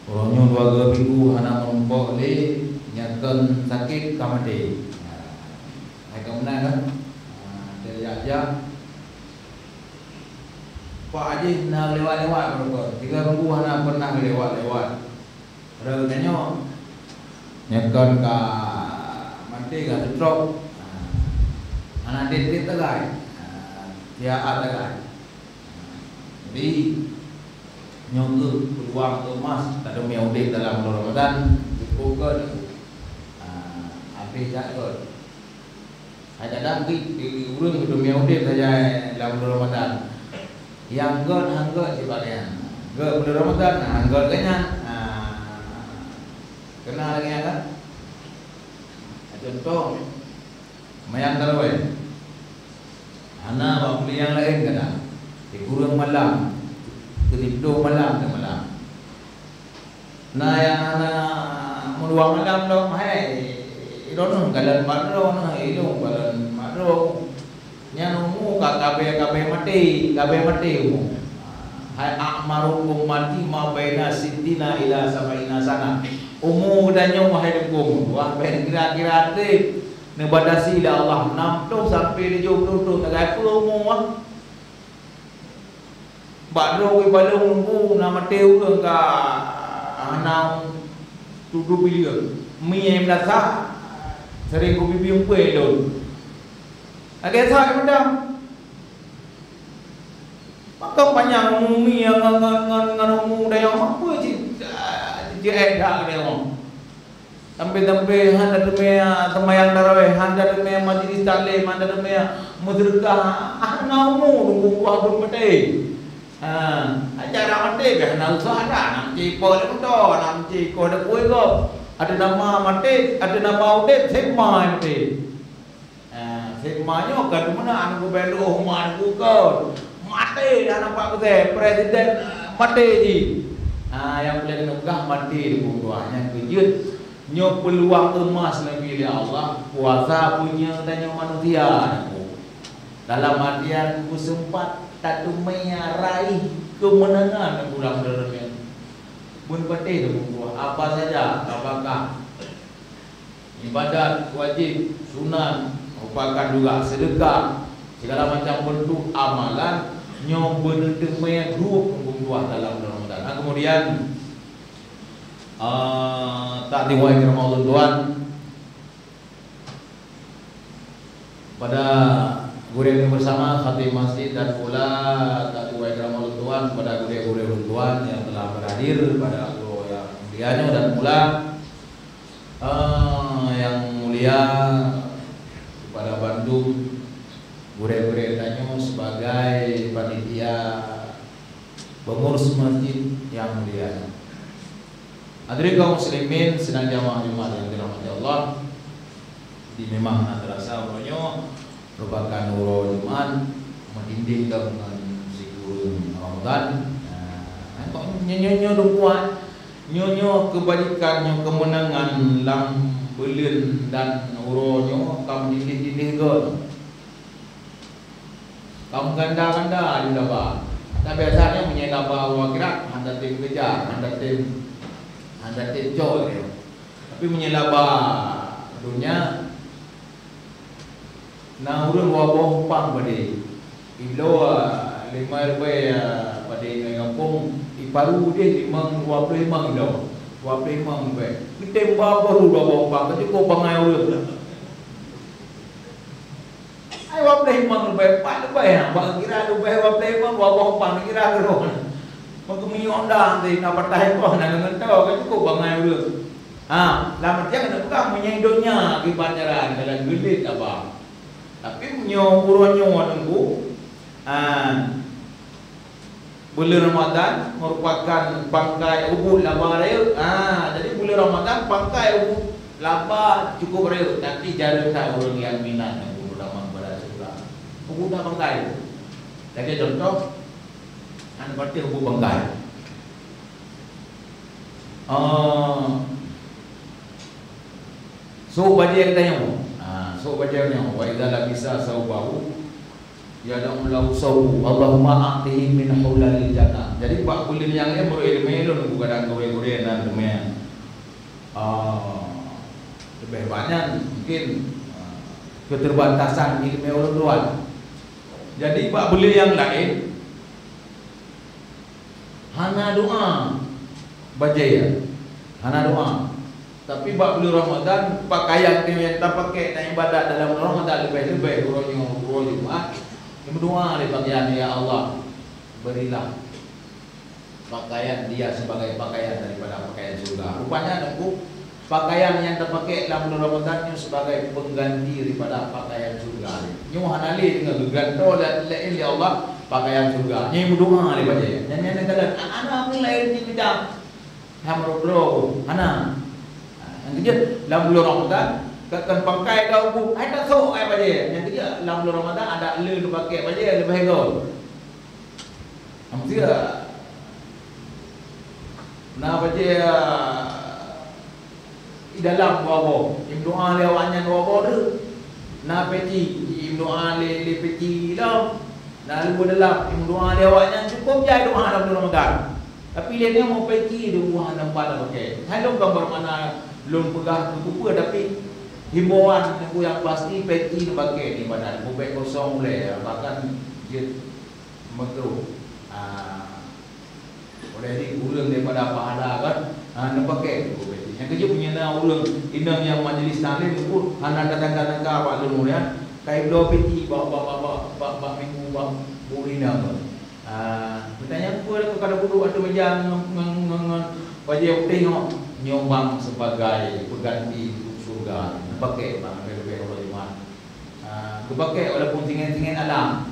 Orangnya 2 minggu anak menumpuk le nyatakan sakit kamade. Hai kemenang kan? Dia ajak Pak Haji nak lewat-lewat berapa? 3 minggu anak pernah lewat-lewat. Ada tanya nyatakan ka mati ka stroke. Anak dia tegai. Dia tegai. Jadi nyonggu peluang emas tak ada miaudek dalam bulan Ramadan dipokan habis jatuh. Ada dangki di urang itu miaudek saja dalam bulan Ramadan. Yang god hanggot sebagainya. God bulan Ramadan hanggot kenyang. Kenal lagi kan? Contoh mayang tarawih. Anak bapa yang lain kena di kurang malam. Tidur malam ke malam. Nah yang anak meluang malam dong, hai, idon kalan madro, idon kalan madro. Yang umu kabe mati umu. Hai akmarukum mati ma baina sitina ila sabaina sana. Umu dan nyawa hai dengkum. Wah ben kira-kira tip nebadasi ila Allah 60 sampai 70 tagai puluh umu wah. Badro we balung bu nama teu ke ka anang tudu bilion mie melasa sering ko bibiung pe don agak sa benda maka panjang mumi yang ngan dayang apa je eda dia sampai handa demi semayang tarawih handa demi majlis taklim handa demi mudrikah anamu nunggu waktu mati. Acara mati ke nak usaha dah nak cipol dah nak cipol dah kuih kau ada nama mati ada nama udet sema mati semanya kan mana anak belu rumah anak kau mati dah nampak kita presiden mati ji yang boleh nenggah mati di buahnya kejut nyo peluang emas lagi oleh Allah puasa punya tanya manusia dalam artian ku sempat tak dumaya raih kemenangan yang kurang dermian. Bun pati tu apa saja apakah ibadat wajib sunat merupakan juga sedekah segala macam bentuk amalan nyo bener-bener dua pembunuh dalam Ramadan. Kemudian tak diwai Ramadan Tuhan pada guru bersama khatib masjid dan pula tak diwai Ramadan Tuhan pada guru-guru Tuhan yang telah berhadir pada guru yang mulianya dan pula yang mulia pada Bandung guru-guru tanya sebagai panitia pengurus masjid yang mulia. Hadirin kaum muslimin sedang jamaah Jumat yang dirahmati Allah. Di memang terasa urunyo merupakan urun Jumat mendinding dengan sikur Ramadan. Nyonya dukuan nyonya kebaikan kemenangan lang belin dan urunyo kam dinding gol. Kam ganda-ganda di laba. Tapi biasanya menyela bawa gerak anda tim kejar, anda tim jol. Tapi menyela dunia na urun wabah pang pada ilo 5 rupiah pada kampung iparu dia 25 ilo 25 rupiah kita baru wabah pang tapi ko bangai urun ai 25 rupiah 4 rupiah bang kira rupiah 25 wabah pang kira geron maka mionda nanti nak patai ko nak ngentau kan ko bangai urun lama dia kena buka menyendonya di bandaran dalam gelit apa. Tapi nyo uronyo nunggu bulan Ramadan merupakan pangkai ubud laba raya. Jadi bulan Ramadan pangkai ubud laba cukup raya. Tapi jarang tak orang yang minat ubud ramang pada surah. Ubud dah pangkai. Jadi contoh berarti ubud pangkai. So baca yang tanya so baca yang wa idza labisa saubahu ya da'u lahu sawu Allahumma a'tihi min hulalil jannah. Jadi pak kulit yang dia berilmu lu bukan ada gore-gore dan demian. Lebih banyak mungkin keterbatasan ilmu orang luar. Jadi pak beli yang lain hana doa baca ya, hana doa. Tapi bab bulan Ramadan pakaian yang kita pakai dan ibadat dalam Ramadan lebih-lebih urus Jumat. Kita berdoa di pakaian, ya Allah, berilah pakaian dia sebagai pakaian daripada pakaian surga. Rupanya nunggu pakaian yang terpakai dalam bulan Ramadan itu sebagai pengganti daripada pakaian surga. Nyu hanali dengan geganto dan lain ya Allah pakaian surga. Nyu berdoa di baca. Nyanyi kata ana mulai di bidang hamro ana. Yang ketiga, dalam bulan Ramadan kan pakai kau bu, ai tak sok ai baca. Yang ketiga, dalam bulan Ramadan ada le lu pakai baca lebih kau. Amsia. Nah baca di dalam bawah, doa lewatnya bawah tu. Nah peci, doa le peci dalam. Nah lu dalam doa lewatnya cukup je doa dalam bulan Ramadan. Tapi dia mau peci doa nampak pakai. Hai lu gambar mana belum pegang buku tapi himbauan yang pasti peti dipakai di badan bubek kosong boleh bahkan dia makruh boleh diulang daripada pahala kan dipakai peti. Yang kerja punya ulang inang yang majlis taklim pun anak datang-datang ke awak dulu ya kai dua peti bak minggu bak burina bertanya apa kalau dulu ada meja wajib tengok nyumbang sebagai pengganti surga dipakai bang lebih orang Jumat dipakai walaupun tinggal alam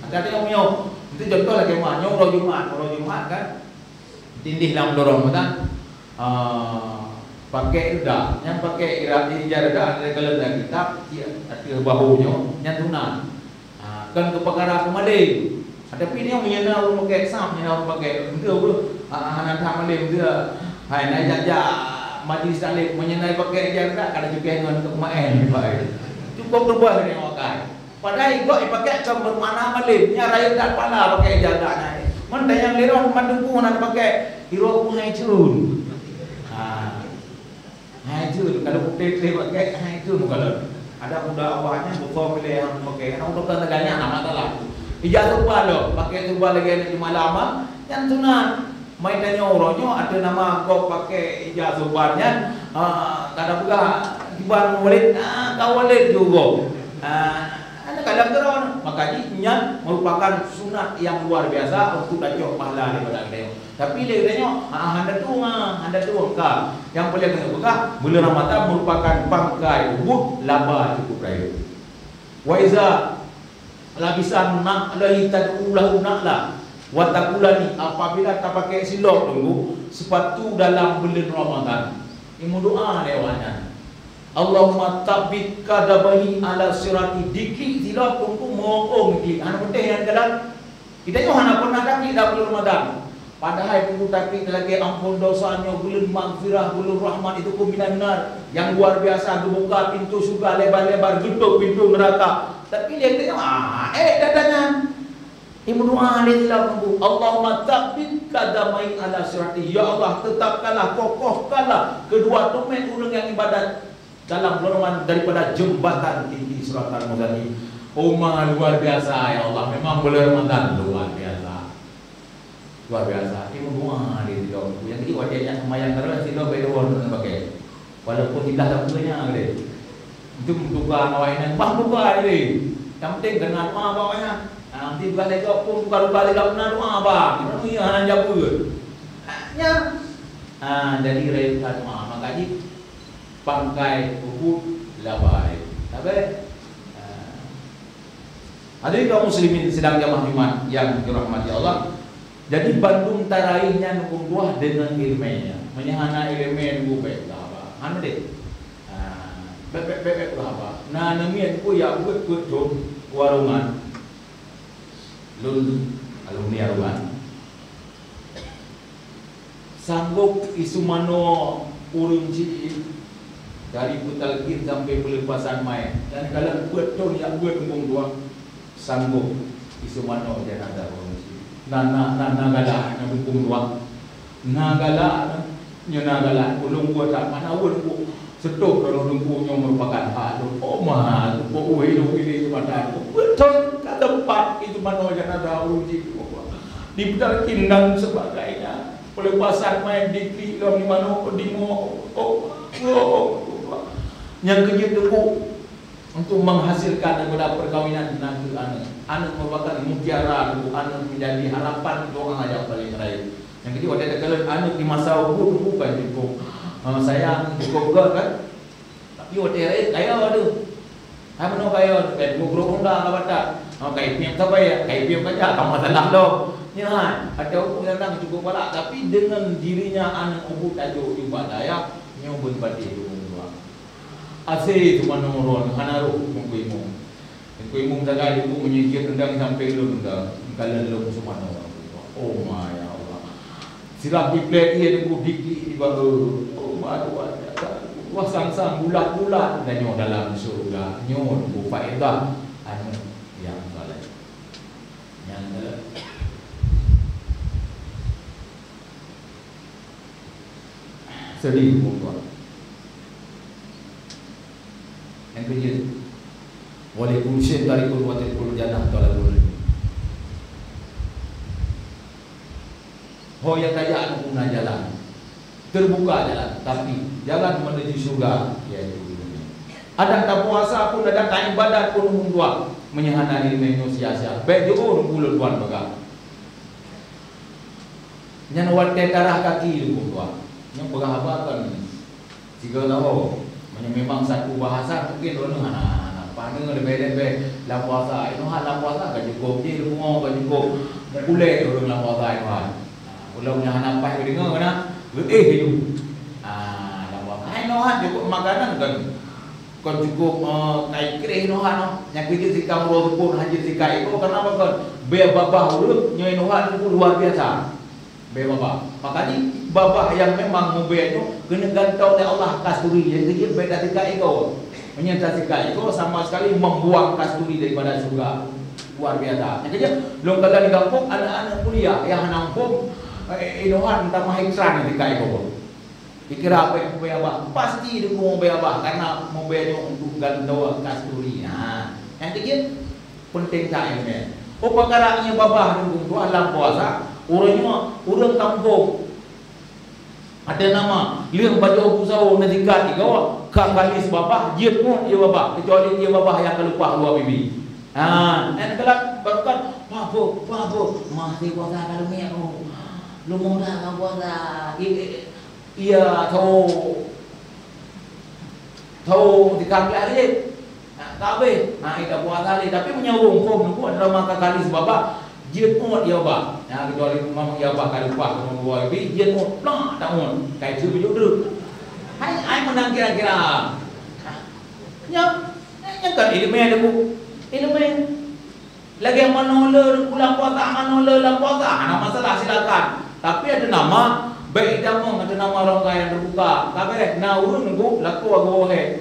ada yang punya itu contoh lagi mah orang Jumat kan tindih dalam dorong kan pakai udah yang pakai ijar dah ada kalau dah kitab ada bahunya nyantunan kan ke perkara kembali tapi ni yang menyena orang pakai sam yang orang pakai itu anak tamalem dia hai naik jaja majlis taklim menyenai pakai jaga kada juga dengan untuk main baik cukup berbuat dengan pakai padahal gua pakai cam bermana malim nya raya tak pala pakai jaga naik men yang liron mandungku nak pakai hero hai cun hai cun kalau putih pakai hai cun kalau ada budak awaknya bukan pilih yang pakai kan udah tegaknya nama salah ijazah lo pakai tuba lagi di malam yang sunat main tanya orangnya ada nama kau pakai ijazah bannya kadang juga diban walid kau walid juga ada kadang terang makanya merupakan sunat yang luar biasa untuk dacok pahala daripada kita tapi dia tanya anda tu engkau yang boleh kena bekah bulan Ramadan merupakan pangkai ubud laba cukup raya wa iza labisan nak lahi tad'ulahu naklah watakulani apabila tak pakai silap tunggu sepatu dalam bulan Ramadan imu doa lewatnya Allahumma tabbit kadabahi ala sirati dikri silap tunggu mohong di anak penting yang kadang kita tu hanya pernah takik dalam bulan Ramadan padahal pun takik lagi ampun dosanya bulan maghfirah bulan rahmat itu pembinaan benar yang luar biasa dibuka pintu surga lebar-lebar tutup pintu neraka tapi dia tengok datanya ibu doa alaihissalam Allahumma tabbit kadamai ala sirati ya Allah tetapkanlah kokohkanlah kedua tumit orang yang ibadat dalam Ramadan daripada jembatan tinggi surat Al-Muzani luar biasa ya Allah memang bulan Ramadan luar biasa ibu doa alaihissalam yang kedua wajahnya semayang terus sila berdoa pakai walaupun tidak tak punya itu buka awalnya bang buka ini yang penting kena doa bawahnya nanti bukan lagi pun buka-buka lagi pernah doa bang ini hanya jaga nya jadi raya doa makanya pangkai ubud labai tapi hadirin kaum muslimin sedang jamaah Jumat yang dirahmati Allah jadi Bandung taraihnya nukung buah dengan ilmunya menyahana ilmu nunggu baik lah hana deh bebek lah apa nah namian ku ya buat jom warungan lulu alumni warungan sanggup isu mano urun ci dari Putalkin sampai pelepasan mai dan kalau buat tu ya buat ngomong dua sanggup isu mana jenazah orang na galak na hukum dua na galak ulung gua tak mana ulung setuk kalau ulung gua merupakan hak oh mah oh hidup ini pada betul kat tempat itu mana jenazah orang di pedal kindang sebagainya pelepasan main dikri dalam di mana demo yang kerja tunggu untuk menghasilkan daripada perkahwinan nanti anak merupakan mutiara, anak menjadi harapan untuk orang yang paling terakhir. Yang kedua, ada kalau anak di masa umur bukan cukup sayang, cukup gol kan? Tapi waktu kaya ada, apa nak kaya? Kaya guru undang apa tak? Kaya piam tak bayar, kaya piam kerja, kamu masalah loh. Ya, ada umur yang tak cukup balak, tapi dengan dirinya anak umur tajuk ibadah ya, nyobun badi itu. Asyik tu mana orang hanaru mengkuimu. Mengkuimu jaga ibu menyikir rendang sampai lu rendang. Kalau lu semua orang. Oh my Allah. Silap di plate dia tu dikti baru. Oh my Allah. Wah sang-sang bulat-bulat dan nyo dalam surga. Nyo tu faedah anu yang soleh. Yang dalam sedih tuan. Yang kedua, walaupun dari kulwatil jannah tolak dulu. Ho yang kaya guna jalan, terbuka jalan, tapi jalan menuju surga yaitu dunia. Ada tak puasa pun, ada tak ibadat pun membuat menyehanani manusia sia. Baik jauh mulut tuan baga. Yang wat darah kaki itu tuan. Yang berhabakan jika tahu. Memang satu bahasa mungkin orang anak pandang lebih dalam puasa itu dalam puasa kan cukup je rumah kan cukup boleh orang dalam puasa itu kalau punya anak pai dengar mana itu dalam puasa itu cukup makanan kan cukup kai kere itu yang kerja sikam roh pun haji sikai itu kenapa kan biar babah dulu nyai itu luar biasa. Bapa, makanya bapa yang memang mubah itu kena gantau oleh Allah kasturi. Jadi dia beda tiga ego, menyertai tiga ego sama sekali membuang kasturi daripada surga. Luar biasa. Jadi belum kagak di kampung anak-anak kuliah yang nampung inohan entah mahiksan tiga ego. Dikira apa yang mubah apa? Pasti dia mubah apa karena mubahnya untuk gantau kasturi. Nah, yang ketiga penting tak ini. Oh perkaranya bapa nunggu tu alam puasa. Orang kampung ada nama liang baju busau nadikat tiga kalis bapa dia pun dia bapa kecuali dia bapa yang kelupa dua bibi dan kalau barukan apa masih puasa kalau ni lu mau dah puasa iya tahu dikambing aja tak boleh itu puasa tapi menyambung pun adalah maka kalis bapa dia pun dia bah, kecuali memang dia bah kalau lupa membawa lebih dia pun tak mau kayak tu baju tu. Hai menang kira-kira. Yang kan ini main aku, ini main. Lagi yang menolak pulang puasa, menolak dalam puasa, ada masalah silakan. Tapi ada nama baik damang, ada nama orang kaya yang terbuka. Tapi na urun nunggu laku aku he.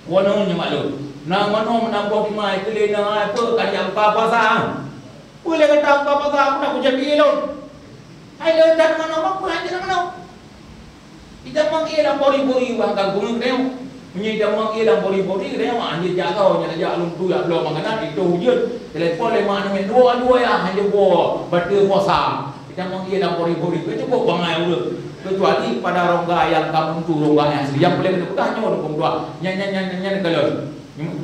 Wano nyamalu. Na mano menambah di mai kelena apa kan apa puasa. Boleh kata apa aku nak jadi elok. Hai letak mana apa hai tidak mana. Kita mengelam bori-bori bang kampung dia. Menyidam mengelam bori-bori dia anjir jaga nya aja alun tu ya belum makanan itu hujan. Telefon le mana dua ya hanya buat betul puasa. Kita mengelam bori-bori itu cukup bangai urut. Kecuali pada rongga yang kampung tu rongga yang asli yang boleh betahnya orang dua. Nyanyi kalau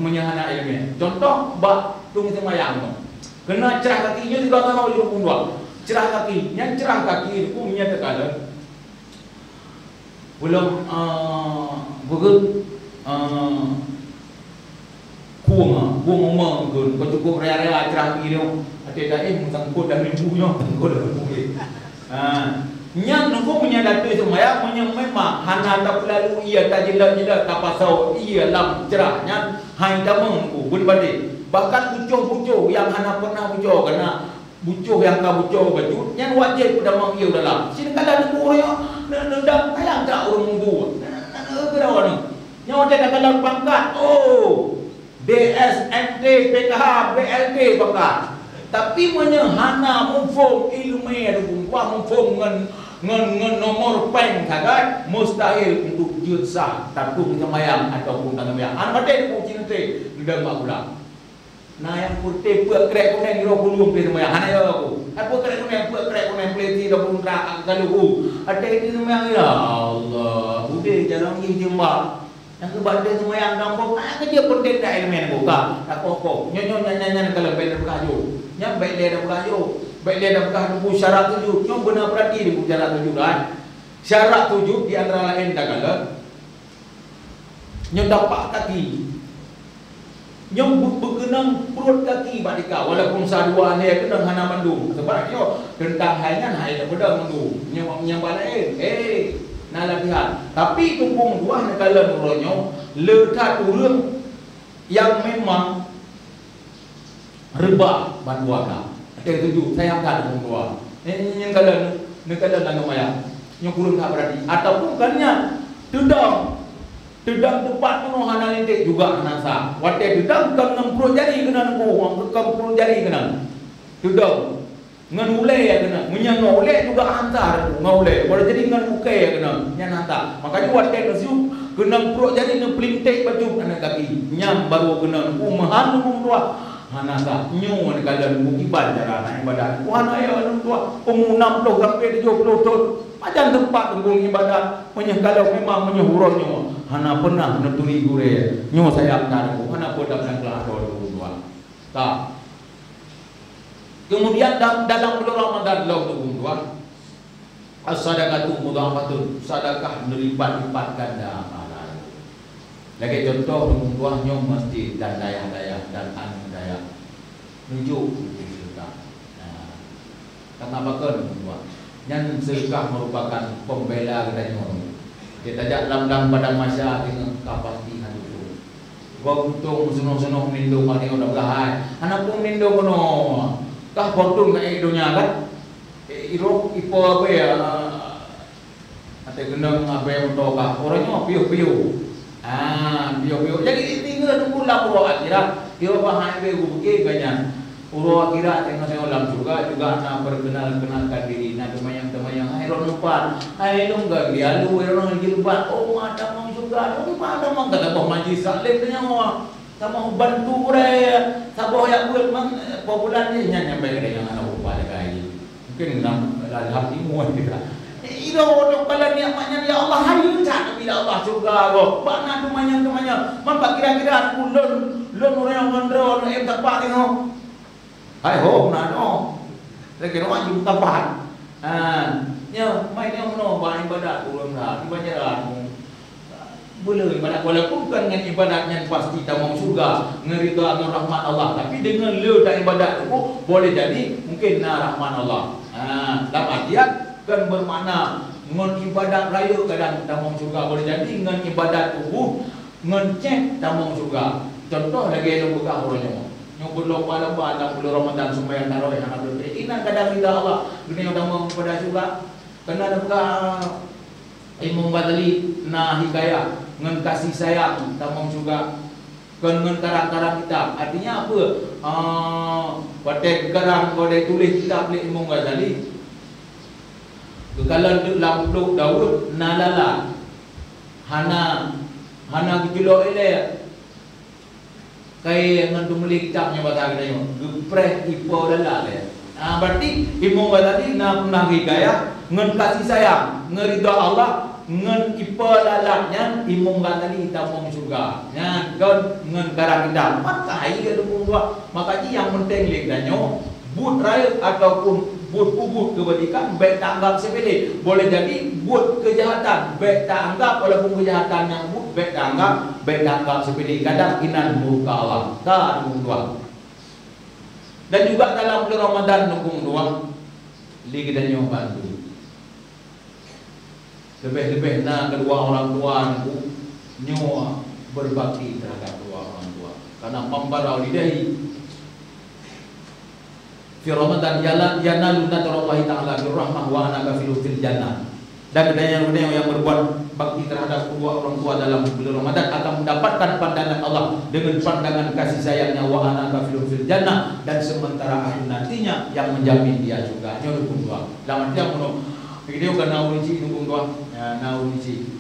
menyahana ilmu. Contoh bak tung semayang tu. Kena cerah kakinya juga tak mau hidup dua. Cerah kaki, yang cerah kaki itu menyatakan belum bukan kuang umang kun cukup raya cerah kaki dia. Ada musang kod dan ribunya kod dan ribu. Yang nunggu menyadari semua memang hanya tak lalu ia tak jelas tak pasau ia lam cerahnya hanya menunggu berbalik. Bahkan bucuh-bucuh yang hana pernah bucuh karena bucuh yang kau bucuh baju yang wajib pada mengiu dalam sini kada ada orang nendang kayang tak orang munggu berapa ni yang wajib dalam pangkat DSMT PhD, PKH, BLD bakal. Tapi menyehana mufum ilmu itu mufum ngan nomor peng kagat mustahil untuk jutsah takung semayang ataupun semayang. Anak mati ku cinta sudah mak pulang. Nah yang putih puak krek kuning iro bulung pe semayang. Hana yo aku. Apa krek kuning pleti dah pun rak kalu. Ada di semayang ya Allah. Udah jarang pergi jembal. Yang kebadan semayang kampung kerja penting dah elemen buka. Tak pokok. Nyanyi kalau beda berkayu. Yang baik dia dah berkayu. Baik dia dah berkah syarat 7. Nyom benar berarti di syarat 7 kan. Syarat 7 di antara lain dah kala. Nyom dapat kaki. Nyom berkenang perut kaki badika walaupun saduan dia kena hana mandu. Sebab yo tentang halnya hai dah beda mandu. Nyom balain. Nah latihan. Tapi tumpung dua nak kala nuronyo letak urang yang memang reba banduana. Tujuh, saya angkat dua. Yang kalau nak maya, yang kurang tak berarti. Ataupun kannya tudang tepat tu hana lentik juga nasa. Wate tudang kam 60 jari kena nunggu, kam 10 jari kena. Tudang ngan ulai ya kena. Munya ngolek juga hantar ngolek. Boleh jadi ngan bukai ya kena. Nya hantar. Makanya wate kesiu kena 10 jari ne pelintek baju anak kaki. Nyam baru kena nunggu mahan nunggu dua. Hanasa nyu ni kalau bukiban cara nak ibadat. Wana ya orang tua umur 60 sampai 70 tahun. Macam tempat tunggu ibadat. Punya kalau memang menyuruhnya. Hana pernah neturi gure. Nyu saya tak ada. Hana pun dah kelas 22. Tak. Kemudian dalam bulan Ramadan lalu 22. As-sadaqatu mudhafatun. Sedekah berlipat-lipat ganda. Lagi contoh rumah nyom masjid dan daya-daya dan daya nunjuk sedekah. Karena bakal rumah. Yang sedekah merupakan pembela kedai nyom. Dia tajak dalam pada masa dengan kapasitas itu. Gua untung senong-senong mindu pada orang belahai. Anak pun mindu kono. Kah fortun kat dunia kan? Iro ipo apa ya? Ate gendang apa yang utokah. Orangnya piu-piu. Bio-bio. Jadi tinggal tunggu lah pura akhirat. Dia bahan bego begini banyak. Pura akhirat tengah saya ulang juga nak perkenalkan diri. Nak temayang. Hai ron lupa. Hai nunggu dia lu ron lagi lupa. Oh ada mau juga. Oh ada mau kata bah majlis salim tanya mau. Sama bantu raya. Sabah yang buat mang popular ni nyampe ke yang anak lupa dekat ini. Mungkin dalam ilmu kita. Iro kalau niatnya ya Allah hayu tak bila Allah surga go. Bana temanya. Man kira-kira ulun orang yang mandro em tepat tengok. Hai ho na no. Lagi no maju tepat. Nya mai ni ono ba ibadat ulun dah ibadat. Boleh ibadat walaupun bukan dengan ibadat yang pasti tamam surga, ngerida dengan rahmat Allah, tapi dengan le dan ibadat itu boleh jadi mungkin rahmat Allah. Dalam artian kan bermakna ngon ibadat raya kadang tamang surga boleh jadi ngon ibadat tubuh ngon cek tamang surga. Contoh lagi yang buka orangnya yang berlomba-lomba dalam bulan Ramadan sembahyang tarawih anak berkeinginan kadang ridha Allah dunia tamang pada surga. Kena buka Imam Ghazali nah hikayah ngon kasih sayang tamang surga. Ngon karang-karang kitab artinya apa? Pada karang kau tulis kitab oleh Imam Ghazali. Kalau dalam peluk Daud nalala hana kilo ele kai ngan tumuli kitabnya bahasa kita yo gepres ipo dala le. Berarti Imam Ghazali na hikayah ngan kasih sayang ngerida Allah ngan ipo dalatnya Imam Ghazali tamong surga. Nya kon ngan karang kitab matai ada buat makanya yang penting legdanyo but raya ataupun buat kubur kebajikan baik tak anggap sepele. Boleh jadi buat kejahatan baik tak anggap walaupun kejahatan yang buat baik tak anggap sepele. Kadang inan muka Allah. Tak dua. Dan juga dalam bulan Ramadan nunggu dua lagi dan yang bantu. Lebih-lebih kedua orang tua nunggu nyawa berbakti terhadap kedua orang tua. Karena membarau lidahi fi Ramadan yanalu nadrallahi ta'ala birrahmah wa ana kafilu fil jannah. dan kedai yang berbuat bakti terhadap kedua orang tua dalam bulan Ramadan akan mendapatkan pandangan Allah dengan pandangan kasih sayangnya wa ana kafilun fil jannah, dan sementara aku nantinya yang menjamin dia juga nyodukung dua. Lawan dia mono video kan naurici dukung dua naurici.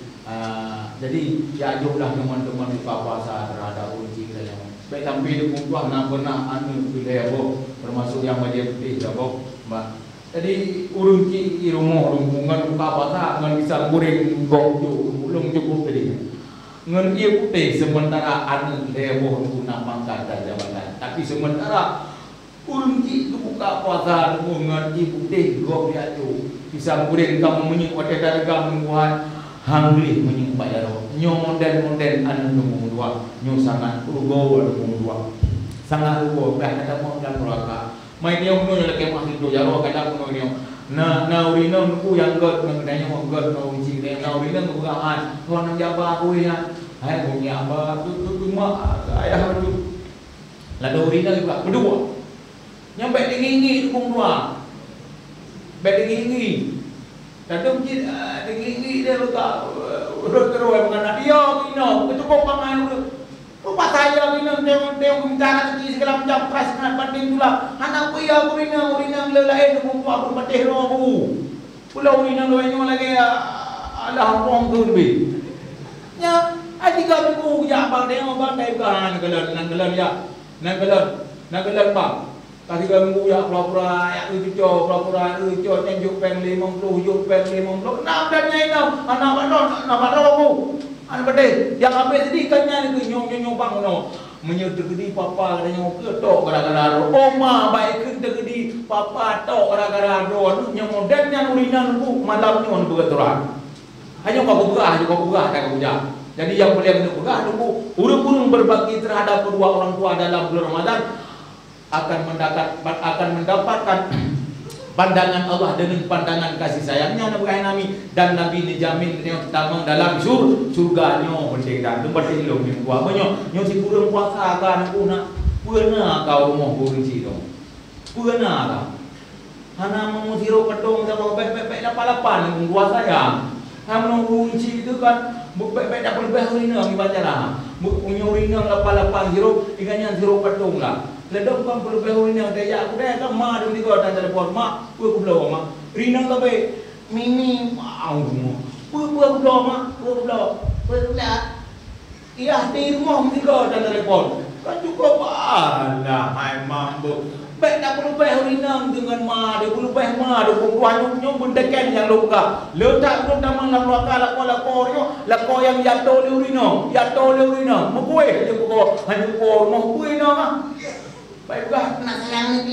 Jadi ya jumlah teman-teman buka puasa terhadap uji kita yang baik sampai dukung dua nak pernah anu pilih boh termasuk yang wajib pilih boh mbak. Jadi urung ci rumah ngan buka puasa ngan bisa goreng gok belum cukup tadi. Ngan ia putih sementara anu leboh guna pangkat dan jabatan. Tapi sementara urung ci buka puasa ngan ia putih gok dia tu bisa goreng kamu menyik wadah darga membuat hangli menyik bayaro. Nyo monden anu numur dua. Nyo sangat ugo numur dua. Sangat ugo dah ada mau dan neraka. Mai dia uno lagi masih tu jaro kadang uno dia na urina ku yang god nang danya mo god no uji dia na urina ku gaan ko nang jaba ku ya hai ku nya ba tu ma ayah tu la do urina juga kedua nyampe dingingi ku dua bet dingingi kadang ji dingingi dia luka urut terus mengenai dia kino cukup pangai rupa saya bina dia minta rezeki segala macam keras nak banding pula anak ku ya urina lelain aku aku patih ro aku pulau urina lo nyo lagi Allah rong tu lebih nya adiga aku ya bang dia bang dai kan ngelan ya ngelan bang tadi kan aku ya pura-pura ya ujo pura-pura ujo njuk peng 50 juk peng 50 nak dan nyai anak aku anu bade yang habis tadi kannya ni nyong bang no menyedek di papa katanya ketok gara-gara oma baik kedegedi papa tok gara-gara do nyong dan yang urinan ku malam nyon begeturan hanya kau buka tak kau jah. Jadi yang boleh berbuka nunggu urung-urung berbakti terhadap kedua orang tua dalam bulan Ramadan akan mendapatkan pandangan Allah dengan pandangan kasih sayangnya Nabi Nabi dan Nabi dijamin yang pertama dalam surga nyo merdeka tempat ilmu yang kuat nyo si kurang puasa kan aku nak pernah kau mau kunci dong pernah kau hana mau siro pedong sama bebek lapalapan yang kuasa ya kamu kunci itu kan bebek dapat lebih urina dibaca lah punya urina lapalapan siro ikannya siro pedong lah ledok kan perlu behurina daya aku dah kan ma dulu kau dan telepon ma aku belum ma rina kau be mimi mau aku belum ma aku belum iya di rumah mesti kau dan telepon kan cukup lah hai mampu baik tak perlu behurina dengan ma dia perlu beh ma dia perlu nyong bendekan yang luka letak pun tamang nak luka lako yang jatuh urina mau dia pukul hanya pukul mau urina mah baik juga nak sayang ni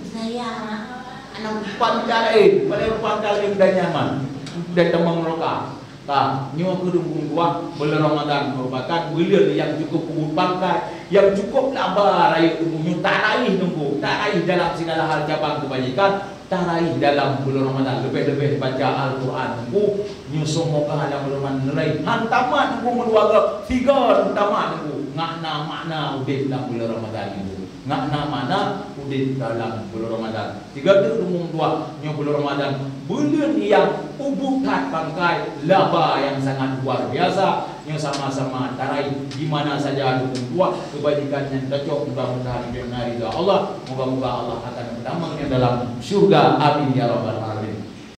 sayang anak pangkal boleh pangkal dan nyaman dan temang roka tak nyawa kedunggung dua bulan Ramadan merupakan bulan yang cukup kubur pangkal yang cukup labar raih umumnya tak raih dalam segala hal cabang kebajikan tak raih dalam bulan Ramadan lebih-lebih baca Al-Quran nunggu nyusun moga dalam bulan Ramadan hantaman nunggu menduaga tiga hantaman nunggu ngakna makna udih dalam bulan Ramadan itu ngakna mana udin dalam bulan Ramadan. Tiga tu umum dua yang bulan Ramadan bulan yang ubukan bangkai laba yang sangat luar biasa yang sama-sama tarai di mana saja umum dua kebajikan yang cocok mudah-mudahan dengan ridha Allah. Moga-moga Allah akan menambahnya dalam syurga. Amin ya rabbal alamin.